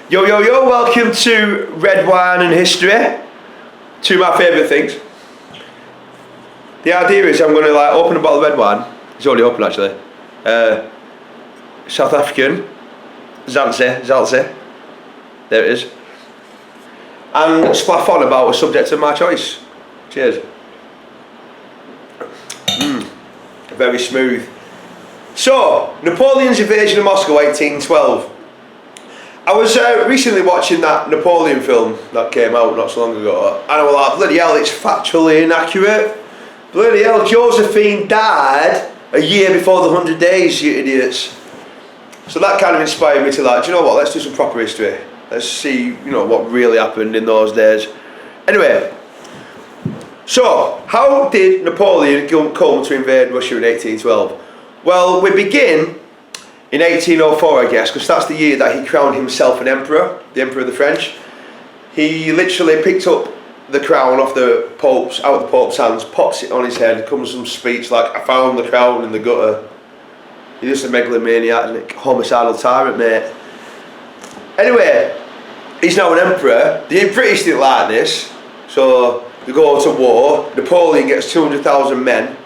Yo, yo, yo, welcome to Red Wine and History. Two of my favourite things. The idea is I'm going to open a bottle of red wine. It's already open actually. South African, Zaltze. There it is. And splaff on about a subject of my choice. Cheers. Very smooth. So, Napoleon's invasion of Moscow, 1812. I was recently watching that Napoleon film that came out not so long ago, and I was like, bloody hell, it's factually inaccurate. Bloody hell, Josephine died a year before the 100 days, you idiots. So that kind of inspired me to do you know what, let's do some proper history. Let's see, what really happened in those days. Anyway, so how did Napoleon come to invade Russia in 1812? Well, we begin in 1804, I guess, because that's the year that he crowned himself an emperor, the Emperor of the French. He literally picked up the crown out of the Pope's hands, pops it on his head, comes some speech like, I found the crown in the gutter. He's just a megalomaniac, homicidal tyrant, mate. Anyway, he's now an emperor. The British didn't like this, so they go to war. Napoleon gets 200,000 men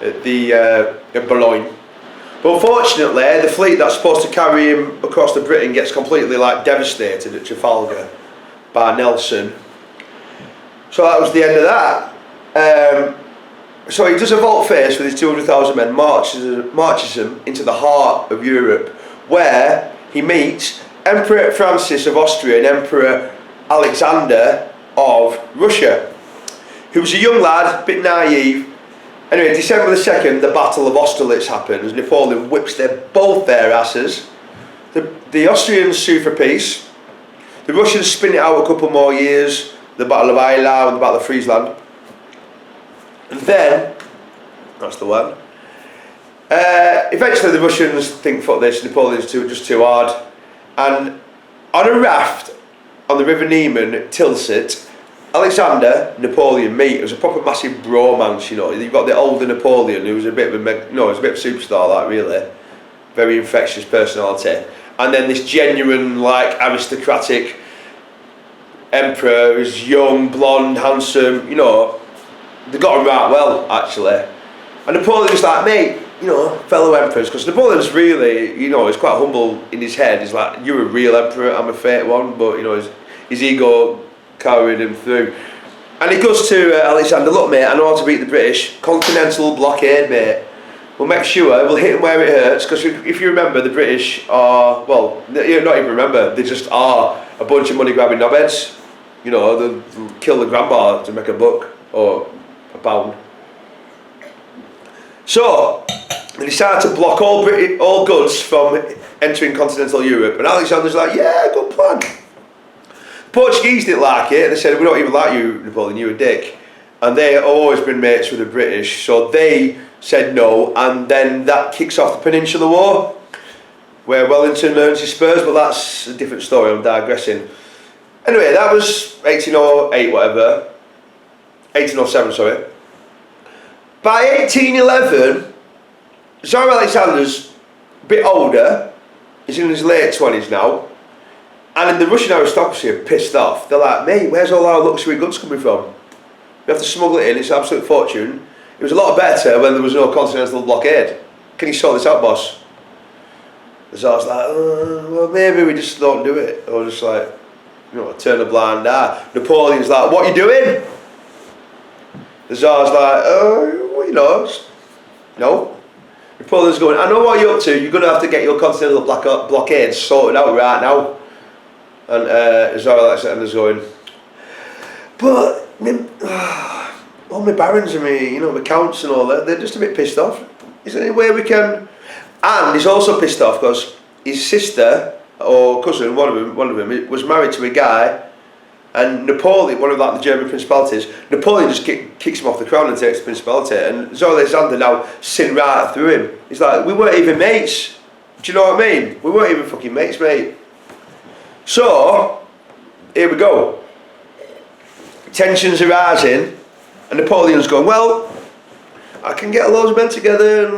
at Boulogne. But unfortunately, the fleet that's supposed to carry him across to Britain gets completely devastated at Trafalgar by Nelson. So that was the end of that. So he does a volte-face with his 200,000 men, marches them into the heart of Europe, where he meets Emperor Francis of Austria and Emperor Alexander of Russia, who was a young lad, a bit naive. Anyway, December the 2nd, the Battle of Austerlitz happens. Napoleon whips both their asses. The Austrians sue for peace. The Russians spin it out a couple more years. The Battle of Eylau and the Battle of Friesland. And then, that's the one. Eventually the Russians think, fuck this, Napoleon's just too hard. And on a raft on the River Niemen at Tilsit, Alexander, Napoleon meet. It was a proper massive bromance, You've got the older Napoleon, who was a bit of a superstar, really. Very infectious personality. And then this genuine, aristocratic emperor who's young, blonde, handsome, they got on right well, actually. And Napoleon's like, mate, fellow emperors, because Napoleon's really, he's quite humble in his head. He's like, you're a real emperor, I'm a fake one, but, his ego carried him through. And he goes to Alexander, look mate, I know how to beat the British. Continental blockade, mate. We'll make sure we'll hit them where it hurts, because if you remember, the British are, well, you not even remember, they just are a bunch of money grabbing knobheads. They'll kill the grandpa to make a buck or a pound. So they decided to block all goods from entering continental Europe, and Alexander's like, yeah, good plan. Portuguese didn't like it. They said, we don't even like you, Napoleon, you're a dick. And they had always been mates with the British, so they said no, and then that kicks off the Peninsular War, where Wellington earns his spurs, but that's a different story, I'm digressing. Anyway, that was 1808, whatever. 1807, sorry. By 1811, Tsar Alexander's a bit older, he's in his late 20s now, and the Russian aristocracy are pissed off. They're like, mate, where's all our luxury goods coming from? We have to smuggle it in, it's an absolute fortune. It was a lot better when there was no continental blockade. Can you sort this out, boss? The Tsar's like, well, maybe we just don't do it. Or just turn a blind eye. Napoleon's like, what are you doing? The Tsar's like, no. Napoleon's going, I know what you're up to, you're going to have to get your continental blockade sorted out right now. And Tsar Alexander's going, but all my barons and my counts and all that, they're just a bit pissed off. Is there any way we can... And he's also pissed off because his sister or cousin, one of them was married to a guy, and Napoleon, one of the German principalities, Napoleon just kicks him off the crown and takes the principality, and Tsar Alexander now sin right through him. He's like, we weren't even mates. Do you know what I mean? We weren't even fucking mates, mate. So, here we go. Tensions are rising, and Napoleon's going, well, I can get loads of men together and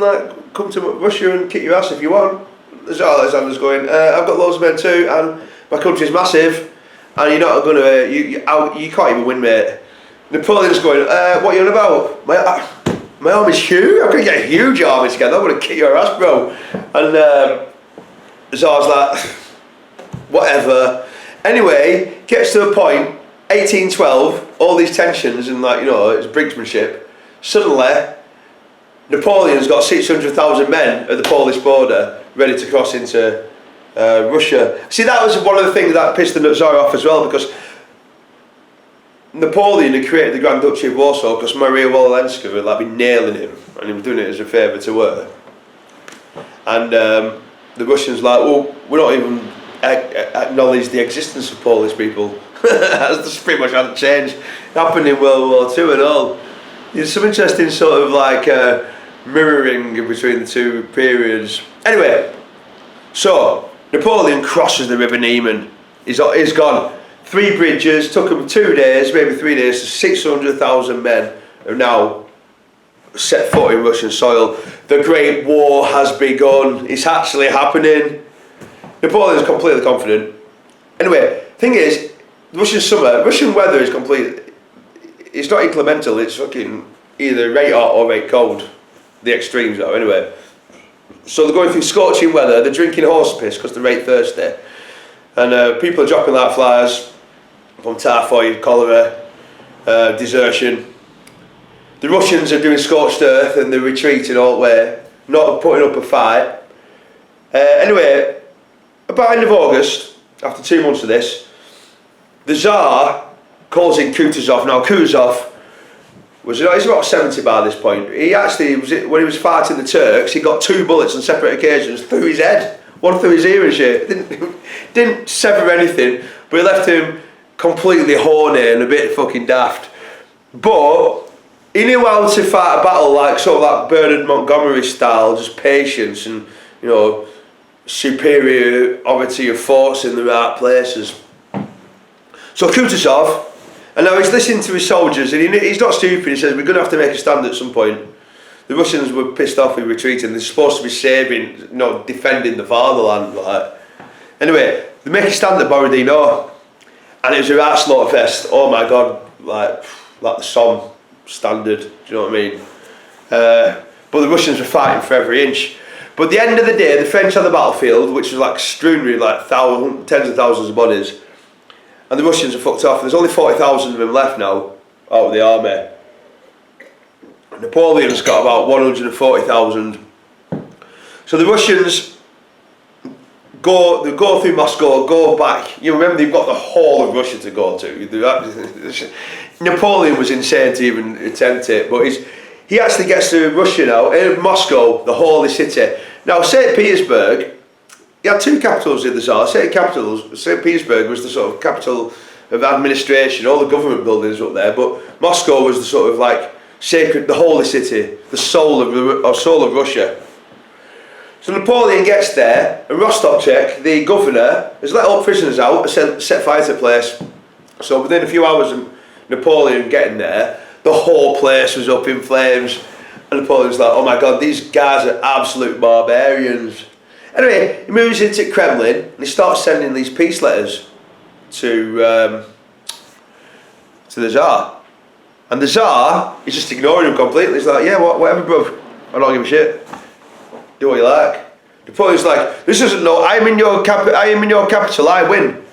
come to Russia and kick your ass if you want. Tsar Alexander's going, I've got loads of men too, and My country's massive, and you're not going to, you can't even win, mate. Napoleon's going, what are you on about? My army's huge, I'm going to get a huge army together, I'm going to kick your ass, bro. And so I was like, whatever. Anyway, gets to a point, 1812, all these tensions and like, you know, it's brinksmanship. Suddenly, Napoleon's got 600,000 men at the Polish border ready to cross into Russia. See, that was one of the things that pissed the Tsar off as well, because Napoleon had created the Grand Duchy of Warsaw because Maria Wallenska had like been nailing him, and he was doing it as a favour to her. And the Russians like, well, we're not even acknowledge the existence of Polish people. That's pretty much how the change happened in World War II and all. There's some interesting sort of like mirroring between the two periods. Anyway, so Napoleon crosses the River Niemen. He's gone. 3 bridges, took him 2 days, maybe 3 days, so 600,000 men are now set foot in Russian soil. The Great War has begun. It's actually happening. Napoleon's completely confident. Anyway, thing is, Russian weather is complete. It's not inclemental, it's fucking either right hot or right cold. The extremes are, anyway. So they're going through scorching weather, they're drinking horse piss because they're right thirsty. And people are dropping like flies from typhoid, cholera, desertion. The Russians are doing scorched earth and they're retreating all the way, not putting up a fight. Anyway, about end of August, after 2 months of this, the Tsar calls in Kutuzov. Now Kutuzov he's about 70 by this point. He actually, when he was fighting the Turks, he got 2 bullets on separate occasions through his head. One through his ear and shit. Didn't sever anything, but it left him completely horny and a bit fucking daft. But he knew how to fight a battle like sort of like Bernard Montgomery style, just patience and, you know, superiority of force in the right places. So Kutuzov, and now he's listening to his soldiers, and he's not stupid. He says, we're going to have to make a stand at some point. The Russians were pissed off with retreating. They're supposed to be saving, you know, defending the fatherland. Like. Anyway, they make a stand at Borodino, and it was a right slaughterfest. Oh my God, like the Somme standard, do you know what I mean? But the Russians were fighting for every inch. But at the end of the day, the French on the battlefield, which was like strewn with like tens of thousands of bodies, and the Russians are fucked off. There's only 40,000 of them left now out of the army. Napoleon's got about 140,000. So the Russians go through Moscow, go back. You remember they've got the whole of Russia to go to. Napoleon was insane to even attempt it, but he actually gets to Russia now, in Moscow, the holy city. Now St. Petersburg, he had 2 capitals in the Tsar. St. Petersburg was the sort of capital of administration, all the government buildings up there, but Moscow was the sort of like sacred, the holy city, the soul of Russia. So Napoleon gets there, and Rostovchik, the governor, has let all prisoners out and set fire to the place. So within a few hours of Napoleon getting there, the whole place was up in flames, and Napoleon's like, oh my God, these guys are absolute barbarians. Anyway, he moves into Kremlin and he starts sending these peace letters to the Tsar. And the Tsar is just ignoring him completely. He's like, yeah, whatever, bro. I don't give a shit. Do what you like. Napoleon's like, this isn't no. I am in your capital. I win.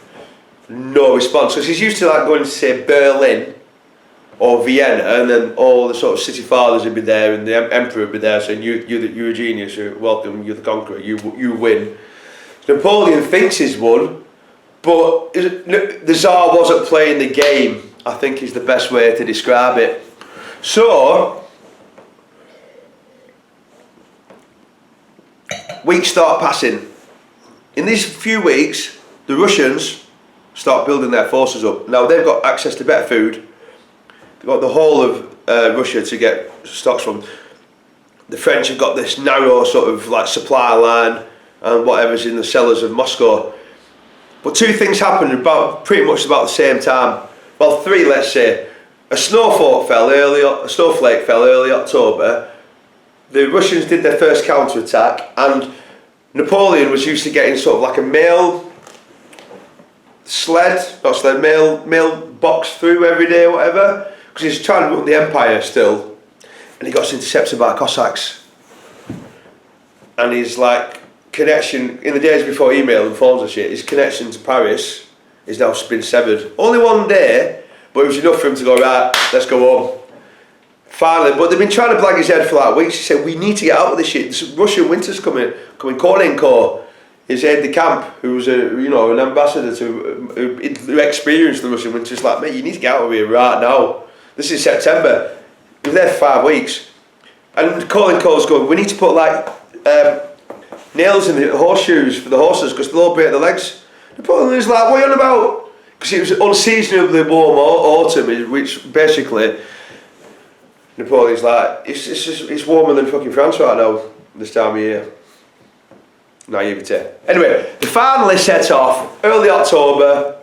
No response, because he's used to like going to say Berlin or Vienna, and then all the sort of city fathers would be there, and the emperor would be there saying, you're a genius. You're welcome. You're the conqueror. You win. Napoleon thinks he's won, but the Tsar wasn't playing the game, I think is the best way to describe it. So, weeks start passing. In these few weeks, the Russians start building their forces up. Now they've got access to better food. They've got the whole of Russia to get stocks from. The French have got this narrow sort of like supply line and whatever's in the cellars of Moscow. But 2 things happened pretty much about the same time. Well, 3, let's say. A snowflake fell early October. The Russians did their first counter-attack, and Napoleon was used to getting sort of like a mail mailbox through every day or whatever, because he's trying to run the empire still, and he got intercepted by Cossacks. And his like connection in the days before email and phones and shit, his connection to Paris is now been severed. Only one day, but it was enough for him to go, right, let's go home. Finally, but they've been trying to blag his head for like weeks. He said, we need to get out of this shit. This Russian winter's coming. Korenko, his aide de camp, who was an ambassador who experienced the Russian winter. It's like, mate, you need to get out of here right now. This is September. You're there for 5 weeks. And Korenko's going, we need to put like nails in the horseshoes for the horses because they'll all break their legs. Napoleon was like, what are you on about? Because it was unseasonably warm autumn, which basically Napoleon's like, it's warmer than fucking France right now this time of year. Naivete. Anyway, they finally set off early October.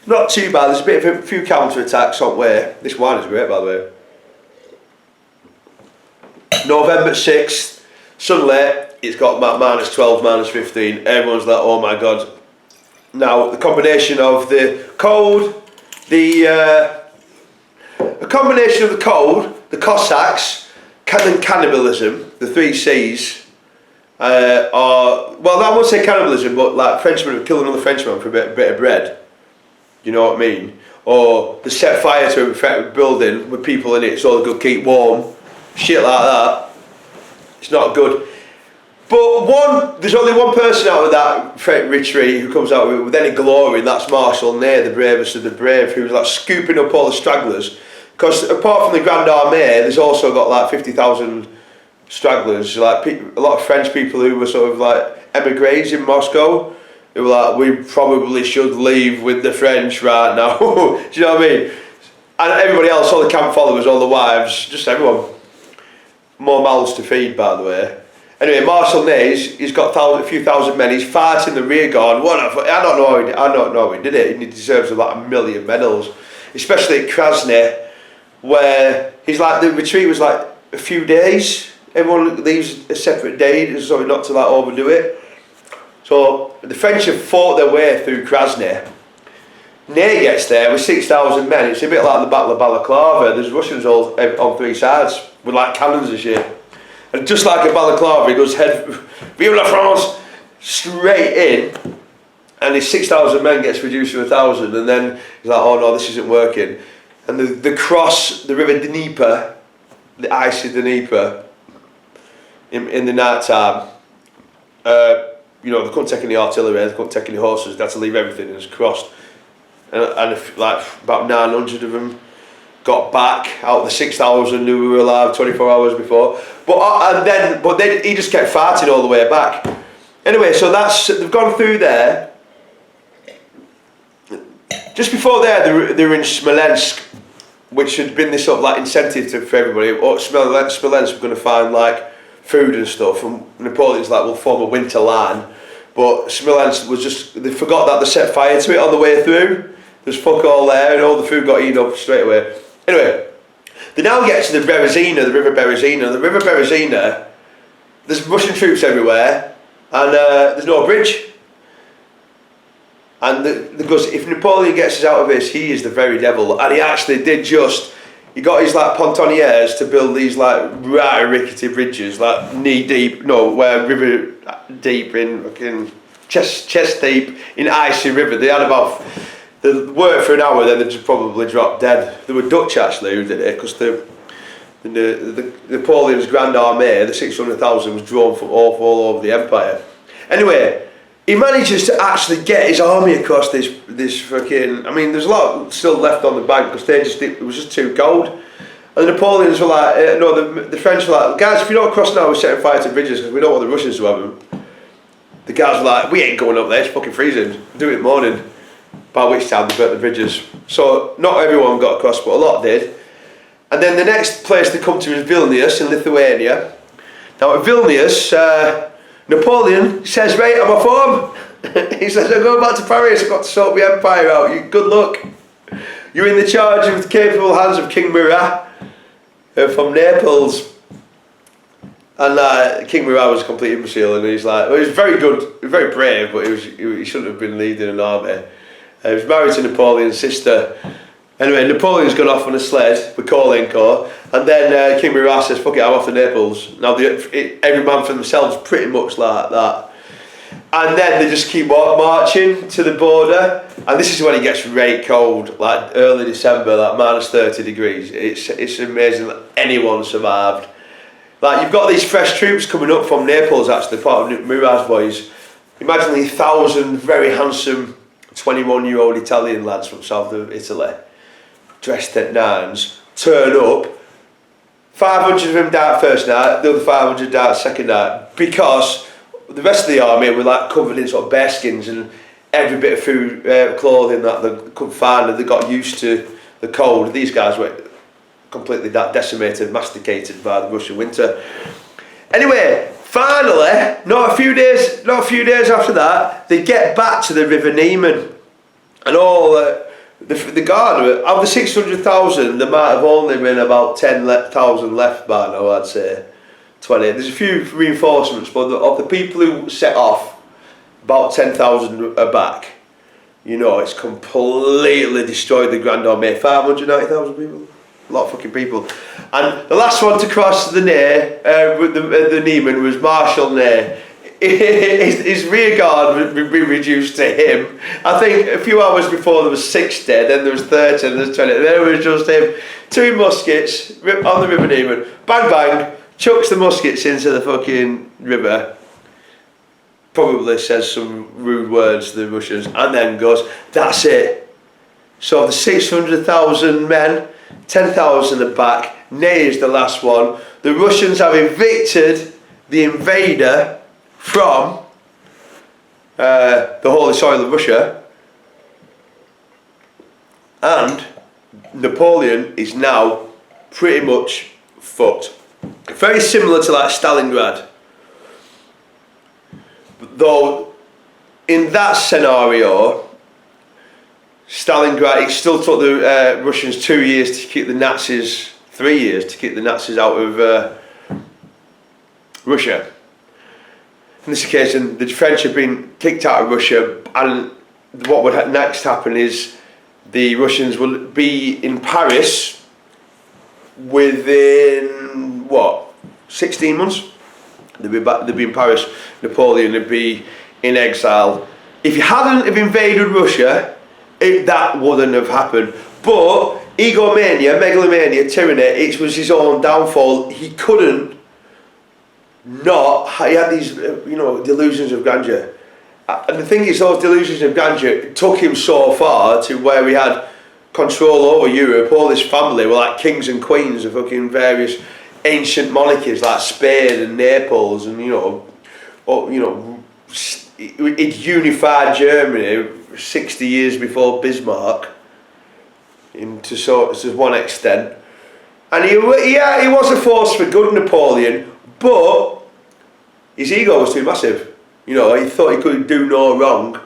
Not too bad. There's a few counter attacks on the way. This wine is great, by the way. November 6th, suddenly it's got minus 12, minus 15. Everyone's like, oh my god. Now, the combination of the cold, the Cossacks, and cannibalism, the 3 C's, are, well, I won't say cannibalism, but like Frenchmen killing another Frenchman for a bit of bread. You know what I mean? Or they set fire to a building with people in it so they could keep warm. Shit like that. It's not good. But there's only one person out of that retreat who comes out with any glory, and that's Marshal Ney, the bravest of the brave, who's like scooping up all the stragglers. Because apart from the Grand Armée, there's also got like 50,000 stragglers, like a lot of French people who were sort of like emigres in Moscow, who were like, we probably should leave with the French right now. Do you know what I mean? And everybody else, all the camp followers, all the wives, just everyone. More mouths to feed, by the way. Anyway, Marshal Ney, he's got a few thousand men. He's fighting the rear guard. I don't know how he did it. He deserves like 1 million medals, especially at Krasny, where he's like the retreat was like a few days. Everyone leaves a separate day, so not to like overdo it. So the French have fought their way through Krasny. Ney gets there with 6,000 men. It's a bit like the Battle of Balaclava. There's Russians all on 3 sides with like cannons and shit. And just like a balaclava, he goes head, Vive la France, straight in, and his 6,000 men gets reduced to 1,000, and then he's like, oh no, this isn't working. And they cross the river Dnieper, the icy Dnieper, in the night time. They couldn't take any artillery, they couldn't take any horses, they had to leave everything, and it's crossed. And like about 900 of them got back out of the 6,000 who were alive 24 hours before. But then he just kept fighting all the way back. Anyway, so they've gone through there. Just before there, they were in Smolensk, which had been this sort of like incentive for everybody. Smolensk were going to find like food and stuff, and Napoleon's like, we'll form a winter line. But Smolensk was they forgot that they set fire to it on the way through. There's fuck all there, and all the food got eaten up straight away. Anyway, they now get to the Berezina, the River Berezina. The River Berezina, there's Russian troops everywhere, and there's no bridge. And because if Napoleon gets us out of this, he is the very devil. And he actually did he got his like pontonniers to build these like right rickety bridges, like knee deep, river deep in fucking chest deep in icy river. They worked for an hour, then they just probably dropped dead. They were Dutch actually who did it, because the Napoleon's Grand Armée, the 600,000, was drawn from all over the empire. Anyway, he manages to actually get his army across this fucking. I mean, there's a lot still left on the bank because it was just too cold. And the Napoleons were like, the French were like, guys, if you don't cross now, we're setting fire to bridges because we don't want the Russians to have them. The guys were like, we ain't going up there, it's fucking freezing. Do it in the morning. By which time they burnt the bridges. So not everyone got across, but a lot did. And then the next place they come to is Vilnius in Lithuania. Now at Vilnius, Napoleon says, right, I'm off home. He says, I'm going back to Paris, I've got to sort the empire out. Good luck. You're in the charge of the capable hands of King Murat from Naples. And King Murat was a complete imbecile, and he's like, well, he was very good, very brave, but he shouldn't have been leading an army. He was married to Napoleon's sister. Anyway, Napoleon's gone off on a sled with Caulaincourt, and then King Murat says, fuck it, I'm off to Naples. Now, every man for themselves, pretty much like that. And then they just keep marching to the border, and this is when it gets really cold, like early December, like minus 30 degrees. It's amazing that anyone survived. Like, you've got these fresh troops coming up from Naples, actually, part of Murat's boys. Imagine these 1,000 very handsome 21-year-old Italian lads from south of Italy, dressed at nines, turn up. 500 of them died first night, the other 500 died second night, because the rest of the army were like covered in sort of bearskins and every bit of food, clothing that they couldn't find, and they got used to the cold. These guys were completely decimated, masticated by the Russian winter. Anyway, finally, not a few days after that, they get back to the River Niemen, and all the guard, of the 600,000, there might have only been about 10,000 left by now, I'd say. 20. There's a few reinforcements, but of the people who set off, about 10,000 are back. You know, it's completely destroyed the Grand Army. 590,000 people, a lot of fucking people. And the last one to cross the the Niemen was Marshal Ney. His rear guard would be reduced to him. I think a few hours before there was 60, then there was 30, then there was 20. There was just him, 2 muskets on the River Niemen. Bang bang. Chucks the muskets into the fucking river, probably says some rude words to the Russians, and then goes, that's it. So of the 600,000 men, 10,000 are back. Ney is the last one. The Russians have evicted the invader from the holy soil of Russia, and Napoleon is now pretty much fucked. Very similar to like Stalingrad, though in that scenario, Stalingrad, it still took the Russians 2 years to keep the Nazis, 3 years to keep the Nazis out of Russia. In this occasion, the French have been kicked out of Russia, and what would next happen is the Russians will be in Paris within, 16 months? They'd be in Paris. Napoleon would be in exile. If he hadn't have invaded Russia, that wouldn't have happened. But egomania, megalomania, tyranny, it was his own downfall. He couldn't not, he had these, delusions of grandeur. And the thing is, those delusions of grandeur took him so far to where he had control over Europe. All his family were like kings and queens of fucking various ancient monarchies like Spain and Naples, and it unified Germany 60 years before Bismarck, to one extent. And he was a force for good, Napoleon, but his ego was too massive. He thought he could do no wrong.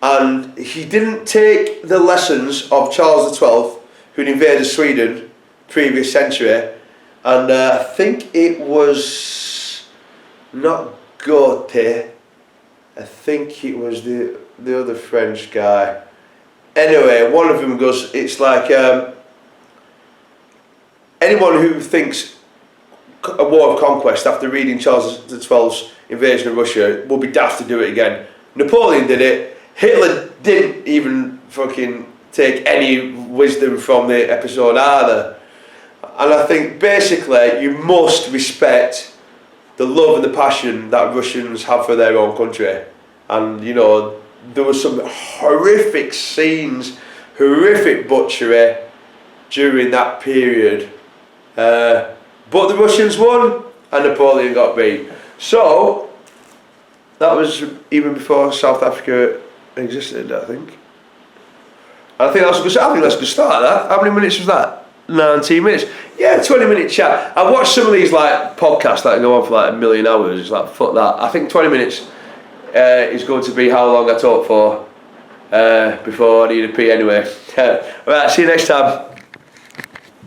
And he didn't take the lessons of Charles XII, who'd invaded Sweden previous century, and I think it was not Goethe, I think it was the other French guy. Anyway, one of them goes, it's like anyone who thinks a war of conquest after reading Charles XII's invasion of Russia will be daft to do it again. Napoleon did it. Hitler didn't even fucking take any wisdom from the episode either. And I think basically you must respect the love and the passion that Russians have for their own country. And there were some horrific scenes, horrific butchery during that period. But the Russians won and Napoleon got beat. So that was even before South Africa existed, I think. I think that's a good start. That. How many minutes was that? 19 minutes. Yeah, 20-minute chat. I watched some of these like podcasts that go on for like a million hours. It's like, fuck that. I think 20 minutes is going to be how long I talk for before I need a pee anyway. Alright, see you next time.